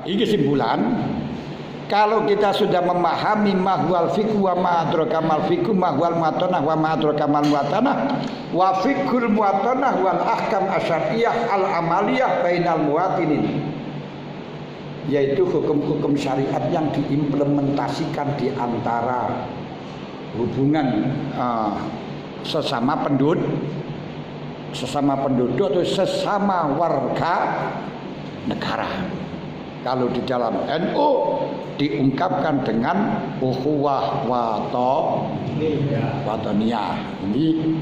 ini kesimpulan. Kalau kita sudah memahami mahwal fiqh wa ma'adraka mal fiqh mahwal muatanah wa ma'adraka mal muatanah wa fiqhul muatanah wal ahkam asyariyah al amaliyah bainal muwatinin, yaitu hukum-hukum syariat yang diimplementasikan di antara hubungan sesama penduduk atau sesama warga negara. Kalau di dalam NU diungkapkan dengan ukhuwah wataniyah. Ini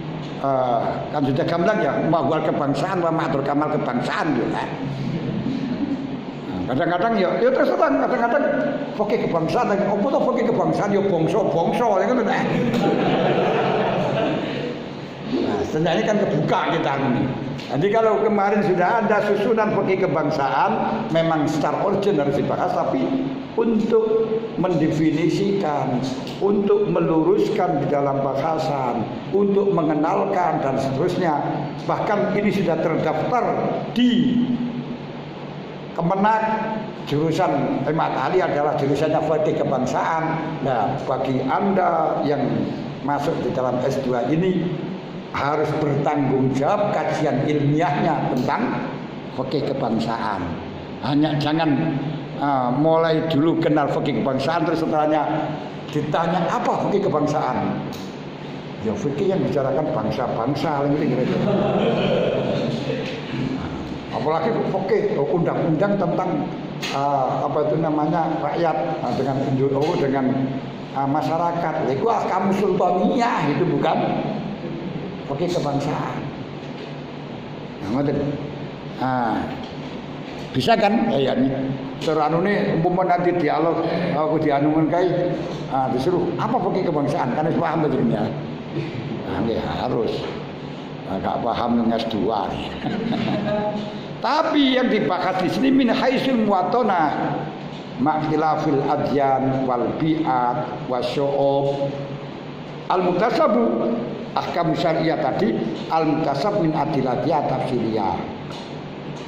kan sudah gamblang ya, mahwal kebangsaan wa ma'adraka kamal kebangsaan juga. Kadang-kadang ya terus terang, kadang-kadang fikih kebangsaan lagi opo to fikih kebangsaan ya bangsa ya kan. Nah, sebenarnya kan kebuka kita ini. Jadi kalau kemarin sudah ada susunan fikih kebangsaan, memang secara urgen harus dibahas, tapi untuk mendefinisikan, untuk meluruskan di dalam bahasan, untuk mengenalkan dan seterusnya, bahkan ini sudah terdaftar di Kemenak, jurusan Ali adalah jurusannya fikih kebangsaan. Nah, bagi Anda yang masuk di dalam S2 ini harus bertanggung jawab kajian ilmiahnya tentang fikih kebangsaan. Hanya jangan mulai dulu kenal fikih kebangsaan terus setelahnya ditanya apa fikih kebangsaan. Ya fikih yang bicarakan bangsa-bangsa gitu. Apalagi fikih undang-undang tentang apa itu namanya rakyat dengan masyarakat. Itu kamu sultaniyah itu bukan fikih kebangsaan. Bisa kan kayaknya. Seranune umpama nanti dialog aku dianukan kai disuruh apa fikih kebangsaan kan harus paham betul ya. Nggih harus. Enggak paham dengan S2. Tapi yang dibahas di sini min haisul muwatanah ma'khilafil adyan wal bi'at wasyu'ub al-mutasabu ahkam syariah tadi al-mutasab min adilatiyah tafsiriyah.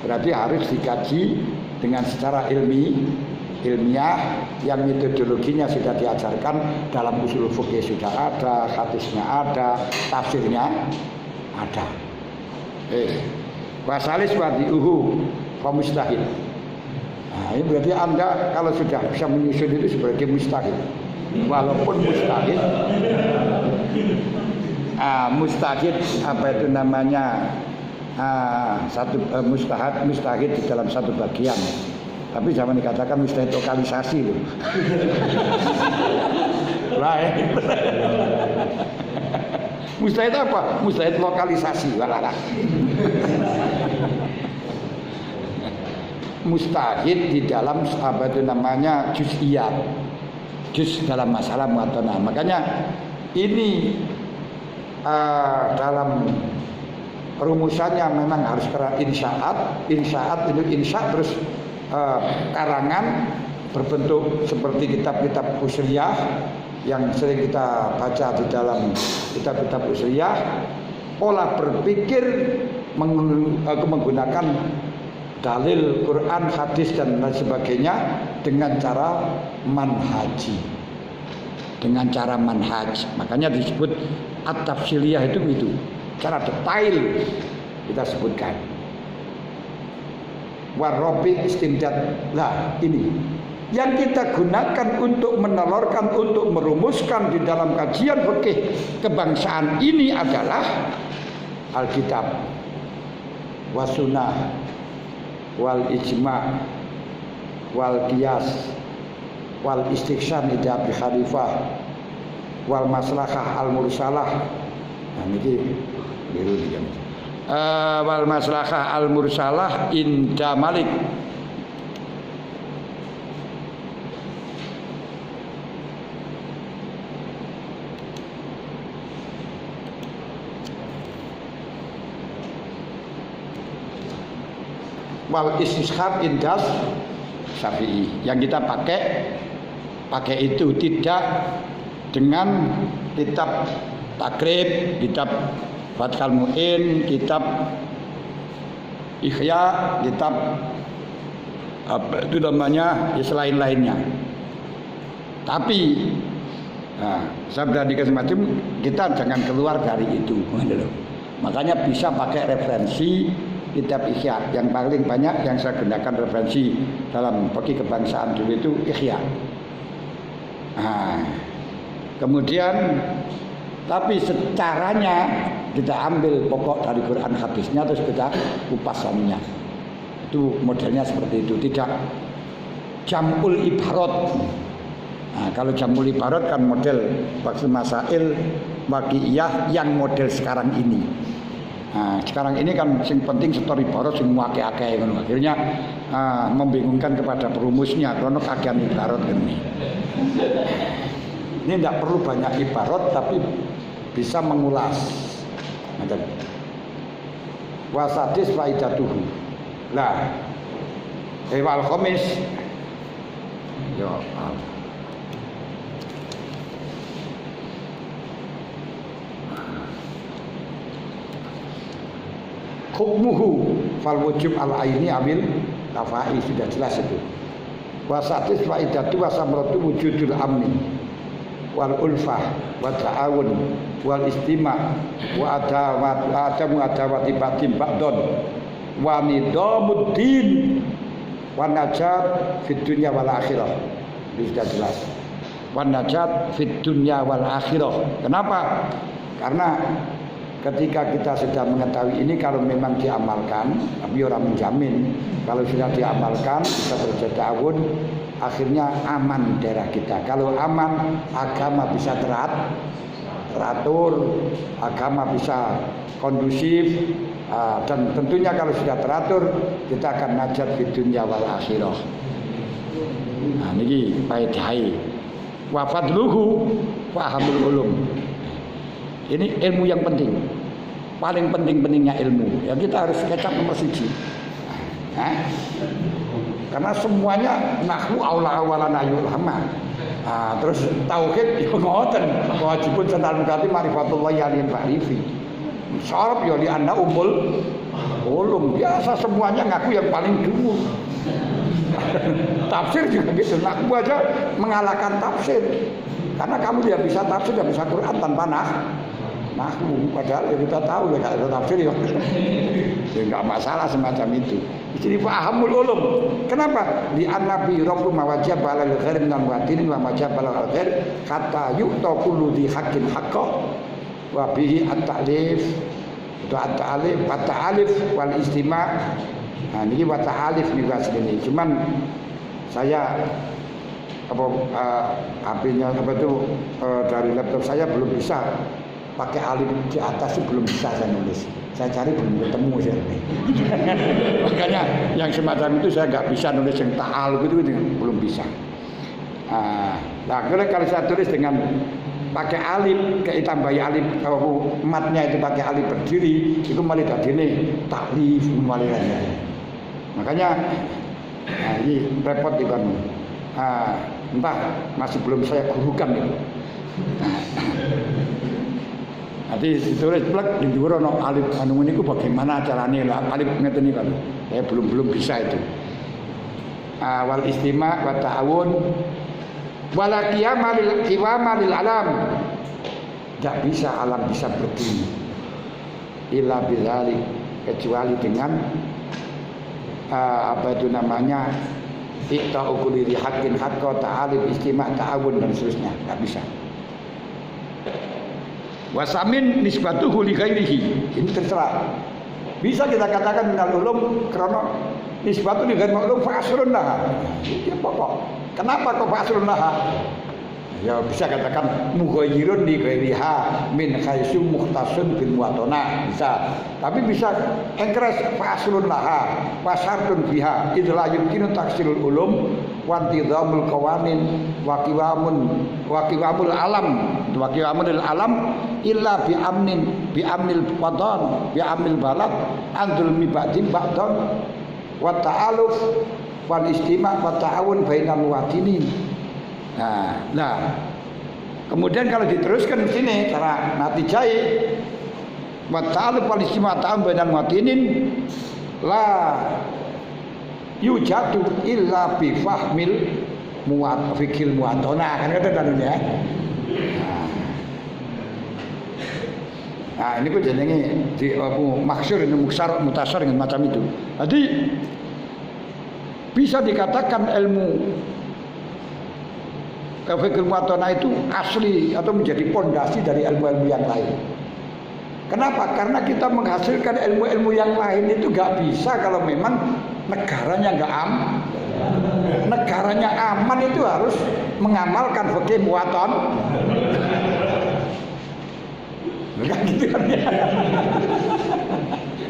Berarti harus dikaji dengan secara ilmiah yang metodologinya sudah diajarkan dalam usul fikih sudah ada, hadisnya ada, tafsirnya ada. Wasalis wadiuhu fa mustahil. Nah, ini berarti Anda kalau sudah bisa menyusun itu sebagai mustahil. Walaupun mustahil apa itu namanya mustahil di dalam satu bagian. Tapi jangan dikatakan mustahil lokalisasi loh. Lain. Mustahil apa? Mustahil lokalisasi. Mustahil di dalam apa itu namanya juz'iyat. Juz dalam masalah muwatanah. Makanya ini dalam rumusannya memang harus karena insyaat itu insya terus karangan berbentuk seperti kitab-kitab usuliyah yang sering kita baca di dalam kitab-kitab usuliyah. Pola berpikir menggunakan dalil Quran, hadis dan lain sebagainya dengan cara manhaji. Dengan cara manhaj. Makanya disebut at-tafsiliyah itu cara detail kita sebutkan. Warobi istimdad. Lah ini yang kita gunakan untuk menelurkan, untuk merumuskan di dalam kajian fikih kebangsaan ini adalah Alkitab, wasunnah, wal ijma', wal qiyas, wal istiqsam ida Abi Khalifah, wal maslahah al mursalah. Nah niki biru iki. Wal maslahah al mursalah inda Malik. Wal istishab indas Syafi'i. Yang kita pakai itu tidak dengan kitab takrib, kitab Fathul Mu'in, kitab Ihya, kitab apa itu namanya ya selain lainnya. Tapi sabda di semacam kita jangan keluar dari itu. Makanya bisa pakai referensi kitab Ihya. Yang paling banyak yang saya gunakan referensi dalam bagi kebangsaan dulu itu Ihya. Kemudian tapi secaranya kita ambil pokok dari Quran hadisnya terus kita kupas suaminya. Itu modelnya seperti itu, tidak jamul ibarat. Kalau jamul ibarat kan model waktu masail waqi'iyah yang model sekarang ini. Sekarang ini kan yang penting story ibarat sing akeh-akeh ngono. Akhirnya membingungkan kepada perumusnya karena kagian ibarat ini. Ini tidak perlu banyak ibarat tapi bisa mengulas. Wasadis faidatuhu. Lah, wal khamis. Ya Allah. Hukmuhu fal wujub al aini amil tafai sudah jelas itu. Wasatis faidatu wasamratu wujudul amni wal ulfah wa ta'awun wal istima wa adawati batin ba'don wa nidamuddin wa najat fid dunya wal akhirah. Itu sudah jelas. Wa najat fid dunya wal akhirah. Kenapa? Karena ketika kita sudah mengetahui ini, kalau memang diamalkan, tapi orang menjamin kalau sudah diamalkan bisa bertahun, akhirnya aman daerah kita. Kalau aman, agama bisa teratur, agama bisa kondusif, dan tentunya kalau sudah teratur, kita akan najat di dunia wal akhirah. Ini faedahai wa fadluhu fahamul ulum. Ini ilmu yang penting, paling pentingnya ilmu. Ya kita harus kecap nomor 1. Karena semuanya nahwu awalan ayulama. Terus tauhid ya ngoten, wajibun sanal mukati marifatullah yalin fa'rifi. Syarab ya li anna ulum. Biasa semuanya ngaku yang paling dulu. Tafsir juga gitu, nahwu aja mengalahkan tafsir. Karena kamu tidak bisa tafsir, tidak bisa Quran tanpa nahwu, padahal kita tahu ya kalau ada tafsir ya nggak masalah semacam itu. Jadi fahamul ulum. Kenapa? Di an-nabi rabbu mawajjab ala al-ghair min al-watinin wa majab ala al-ghair kata yu'ta kullu di haqqin haqqah wa bihi at-ta'lif itu at-ta'alif wal istima'. Ini wa ta'alif juga segini. Cuman saya HP-nya dari laptop saya belum bisa pakai alif di atas, itu belum bisa saya nulis. Saya cari belum ketemu saya. Makanya yang semacam itu saya nggak bisa nulis yang ta'al gitu, belum bisa. Nah kalau saya tulis dengan pakai alif, kayak tambahi alif, kalau matnya itu pakai alif berdiri, itu malah tadi nih taklif maliranya. Makanya ini repot di kamu. Entah masih belum saya gurukan itu. Nanti ditulis plek di dhuwur ana alif anu niku bagaimana carane lah alif ngeten niku. Saya belum bisa itu. Wal istima' wa ta'awun wala qiyama lil alam. Tidak bisa alam bisa berdiri illa bidzalik, kecuali dengan apa itu namanya Ikta ukuliri hakin hakko ta'alif istima' ta'awun dan seterusnya. Tidak bisa. Wasamin nisbatuhu li ghairihi. Ini terserah. Bisa kita katakan minal ulum karena nisbatu li ghairi ulum fa'asrun laha. Itu pokok. Kenapa kok fa'asrun laha? Ya bisa katakan mughayyirun li ghairiha min khaisu mukhtasun bil muwatana, bisa. Tapi bisa engkres fa'asrun laha wa syartun biha idza yumkinu taksilul ulum wa intidhamul qawanin wa qiwamul alam illa bi amnil wadan bi amnil balad andul mibadin ba'dan wa ta'aluf wal istima' wa ta'awun bainal muwatinin. Nah, kemudian kalau diteruskan di sini cara natijai wa ta'aluf wal istima' ta'awun bainal muwatinin la yujadu illa bi fahmil fikil muatona kan kata tanunya. Nah ini kok jenenge di maksur ini muksar mutasar macam itu. Jadi bisa dikatakan ilmu fikil muatona itu asli atau menjadi pondasi dari ilmu-ilmu yang lain. Kenapa? Karena kita menghasilkan ilmu-ilmu yang lain itu gak bisa kalau memang negaranya gak aman. Negaranya aman itu harus mengamalkan fikih muaton. Bukan gitu kan ya.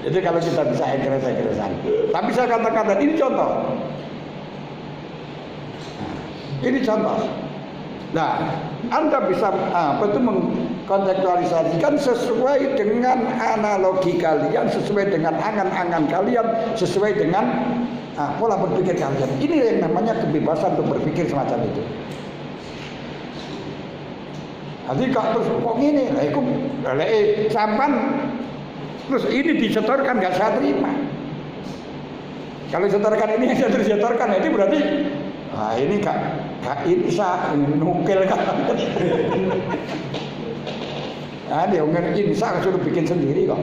Jadi kalau kita bisa engkres-engkresan. Tapi saya katakan ini contoh. Ini contoh. Nah, Anda bisa mengkontekstualisasikan sesuai dengan analogi kalian, sesuai dengan angan-angan kalian, sesuai dengan pola berpikir kalian. Ini yang namanya kebebasan untuk berpikir semacam itu. Nanti terus kok gini, sampan terus ini disetorkan nggak saya terima. Kalau disetorkan ini yang saya disetorkan, itu berarti ini kak Insa nukil kan. Nah, dia ngomong Insa suruh bikin sendiri kok.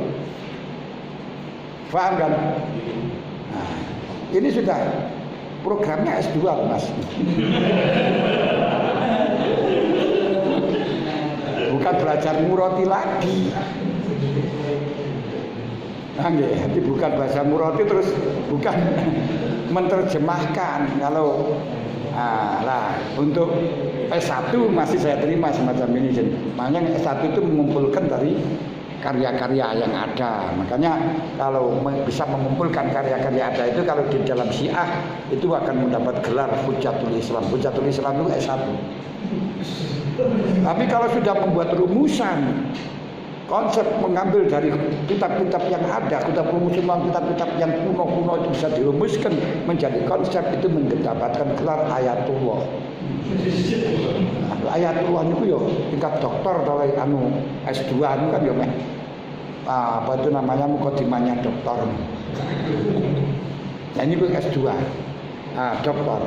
Paham kan? Nah, ini sudah programnya S2 Mas. Bukan belajar muroti lagi. Nah, jadi bukan bahasa muroti terus bukan menerjemahkan. Kalau untuk S1 masih saya terima semacam ini. Makanya S1 itu mengumpulkan dari karya-karya yang ada. Makanya kalau bisa mengumpulkan karya-karya ada itu, kalau di dalam Syiah itu akan mendapat gelar Hujatul Islam. Hujatul Islam itu S1. Tapi kalau sudah membuat rumusan, konsep mengambil dari kitab-kitab yang ada, kitab-kitab yang kuno-kuno itu bisa dirumuskan menjadi konsep, itu mendapatkan gelar ayatullah. Nah, ayatullah itu yo tingkat doktor dari S2 itu kan yo apa itu namanya mukadimahnya doktor. Nah ini S2. Doktor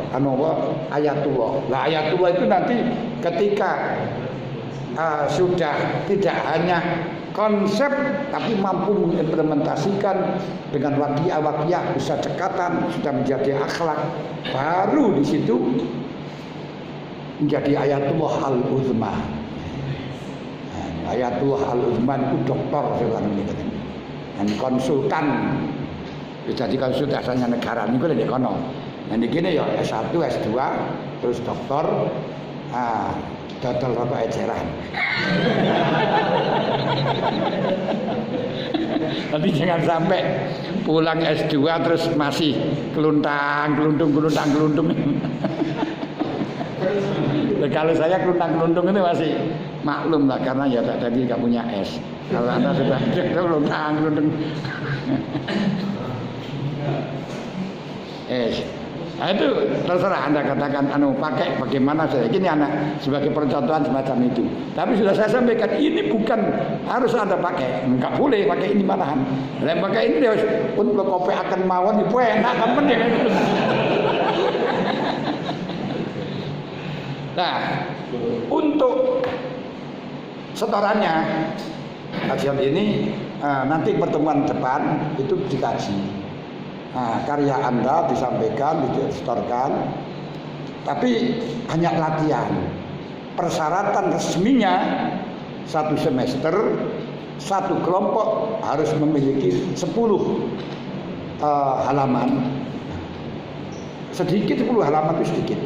ayatullah. Nah ayatullah itu nanti ketika sudah tidak hanya konsep tapi mampu mengimplementasikan dengan waqiah bisa cekatan, sudah menjadi akhlak, baru di situ menjadi ayatullah al-uzma. Ayatullah al-uzma itu doktor sekarang ini. Dan konsultan, jadi konsultasinya negara ini kan di kono. Nah ini gini ya S1, S2, terus doktor, total rokok eceran. Nanti jangan sampai pulang S2 terus masih keluntung. Kalau saya keluntung itu masih maklum lah, karena ya tadi nggak punya S. Kalau Anda sudah keluntung. Nah itu terserah Anda katakan pakai bagaimana saya. Ini anak sebagai percontohan semacam itu. Tapi sudah saya sampaikan ini bukan harus Anda pakai. Enggak boleh pakai ini malahan. Lah pakai ini dia untuk kopi akan mawon ibu enak kan penting. Nah, untuk setorannya kajian ini nanti pertemuan depan itu dikaji. Nah, karya Anda disampaikan, disetorkan, tapi hanya latihan. Persyaratan resminya 1 semester, 1 kelompok harus memiliki 10 halaman. Sedikit 10 halaman itu sedikit.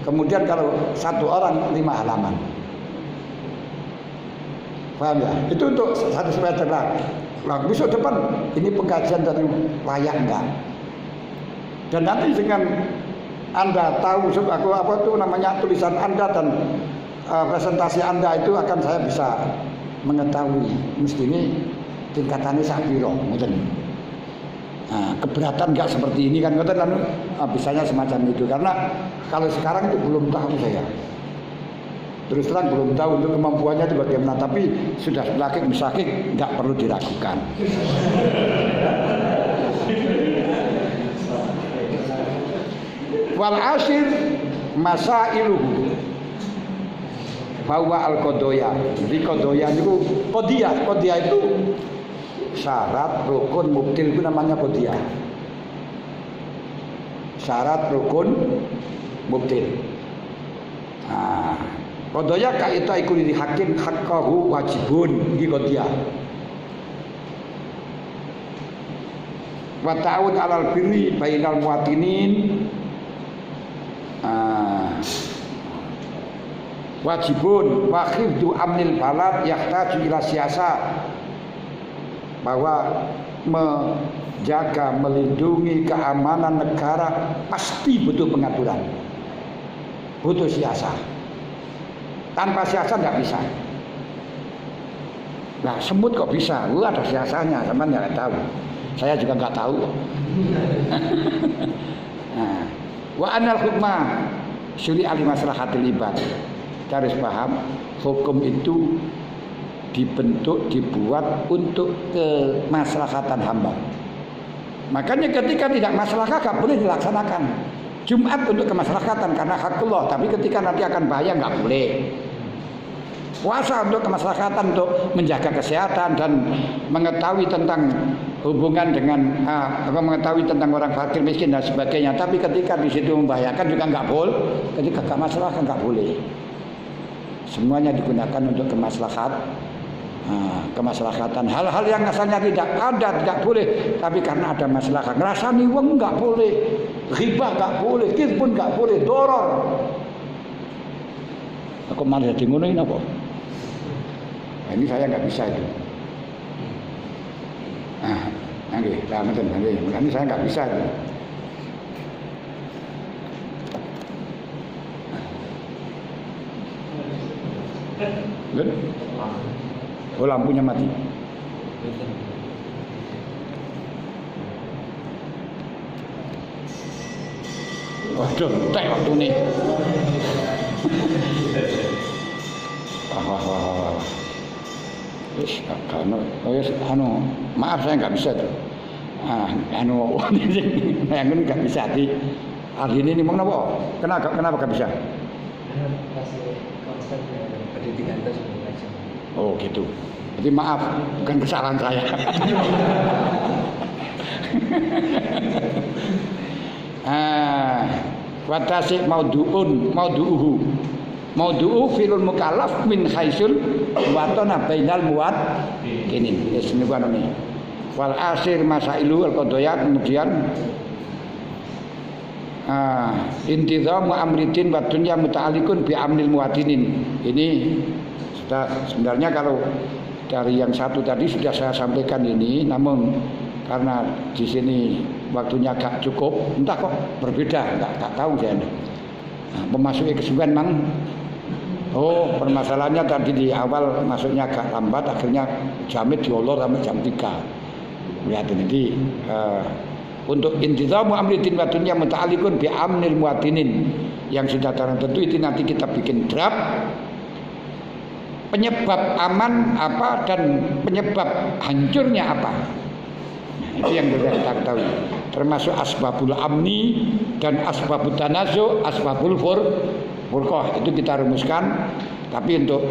Kemudian kalau 1 orang 5 halaman. Paham ya? Itu untuk 1 semester lah. Nah, besok depan ini pengkajian dari layak enggak? Dan nanti dengan Anda tahu apa itu namanya tulisan Anda dan presentasi Anda itu akan saya bisa mengetahui mesti ini tingkatannya sapiro, ngoten. Nah, keberatan enggak seperti ini kan ngoten kan bisanya semacam itu, karena kalau sekarang itu belum tahu saya. Terus terang belum tahu untuk kemampuannya itu bagaimana, tapi sudah sakit tidak perlu diragukan. Wal asir masailuhu bahwa al-qadaya. Jadi qadaya itu qadiyah itu syarat, rukun, mubtil itu namanya qadiyah. Syarat, rukun, mubtil. Nah, qadaya kaita iku li hakim haqqahu wajibun iki qadiyah. Wa ta'awun 'alal birri bainal muwatinin wajibun wa khifdu amnil balad yahtaju ila siasat, bahwa menjaga melindungi keamanan negara pasti butuh pengaturan, butuh siasat. Tanpa siasat nggak bisa. Nah, semut kok bisa? Ada siasatnya, teman nggak tahu. Saya juga nggak tahu. Nah, wa anal hukmah syuri'a li maslahatil ibad. Harus paham, hukum itu dibentuk, dibuat untuk kemaslahatan hamba. Makanya ketika tidak maslahat nggak boleh dilaksanakan. Jumat untuk kemaslahatan karena hakullah, tapi ketika nanti akan bahaya nggak boleh. Puasa untuk kemaslahatan, untuk menjaga kesehatan dan mengetahui tentang hubungan dengan mengetahui tentang orang fakir miskin dan sebagainya. Tapi ketika di situ membahayakan juga nggak boleh. Ketika nggak masalah nggak boleh. Semuanya digunakan untuk kemaslahatan. Hal-hal yang asalnya tidak ada tidak boleh, tapi karena ada masalah. Ngerasani wong nggak boleh, ghibah nggak boleh, kibun nggak boleh, doror. Aku malah jadi ngono ini apa? Nah, ini saya nggak bisa itu. Nanti, ini saya nggak bisa itu. Oh, lampunya mati. Waduh, entek waktu ini. Wah. Wis, maaf saya nggak bisa tuh. Yang nggak bisa di hari ini mau kenapa? Kenapa nggak bisa? Pendidikan itu sebenarnya. Oh gitu. Jadi maaf, bukan kesalahan saya. Watasi maudu'uhu filul mukallaf min khaisul watona bainal muat ini niku anane. Wal asir masailu al qadaya, kemudian intizamu amridin wa dunya muta'alliqun bi amnil muwadinin. Ini sudah sebenarnya kalau dari yang satu tadi sudah saya sampaikan ini, namun karena di sini waktunya agak cukup, entah kok berbeda, enggak tahu saya. Memasuki kesuwen mang. Oh, permasalahannya tadi di awal masuknya agak lambat, akhirnya jamit diolor sampai jam 3. Lihat ini untuk intizamu amridin wa dunya muta'alliqun bi amnil muwadinin, yang sudah terang tentu itu nanti kita bikin draft penyebab aman apa dan penyebab hancurnya apa. Itu yang sudah kita ketahui, termasuk asbabul amni dan asbabul tanazu, asbabul furqah itu kita rumuskan. Tapi untuk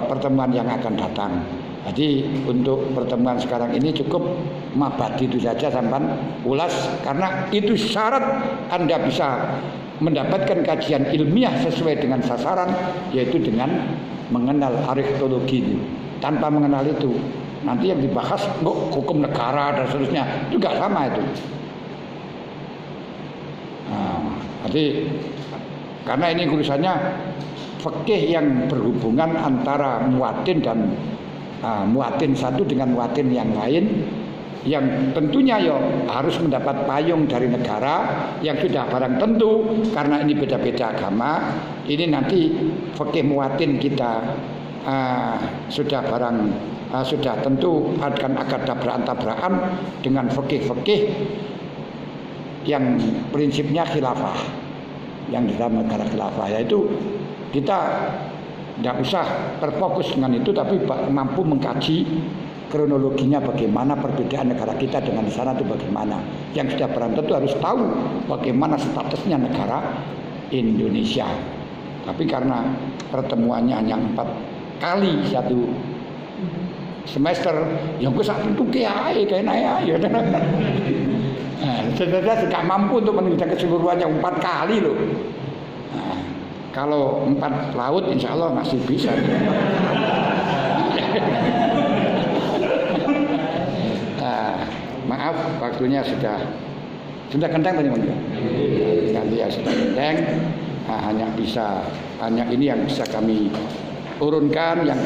pertemuan yang akan datang, jadi untuk pertemuan sekarang ini cukup mabadi itu saja sampai ulas, karena itu syarat Anda bisa mendapatkan kajian ilmiah sesuai dengan sasaran, yaitu dengan mengenal ariftologi itu. Tanpa mengenal itu, nanti yang dibahas hukum negara dan seterusnya juga sama itu. Jadi karena ini urusannya fikih yang berhubungan antara muwatin dan muwatin satu dengan muwatin yang lain, yang tentunya harus mendapat payung dari negara yang sudah barang tentu, karena ini beda-beda agama. Ini nanti fikih muwatin kita sudah tentu akan tabrakan dengan fikih-fikih yang prinsipnya khilafah, yang di dalam negara khilafah, yaitu kita tidak usah terfokus dengan itu, tapi mampu mengkaji kronologinya bagaimana, perbedaan negara kita dengan di sana itu bagaimana. Yang sudah berantau itu harus tahu bagaimana statusnya negara Indonesia. Tapi karena pertemuannya hanya 4 kali satu semester, yang gue satu tuh kayak ya. Nah, tidak mampu untuk menunjukkan keseluruhannya 4 kali loh. Nah, kalau 4 laut, insya Allah masih bisa. Maaf, waktunya sudah kenteng tadi Bang. Nanti ya sudah kenteng. Hanya ini yang bisa kami urunkan, yang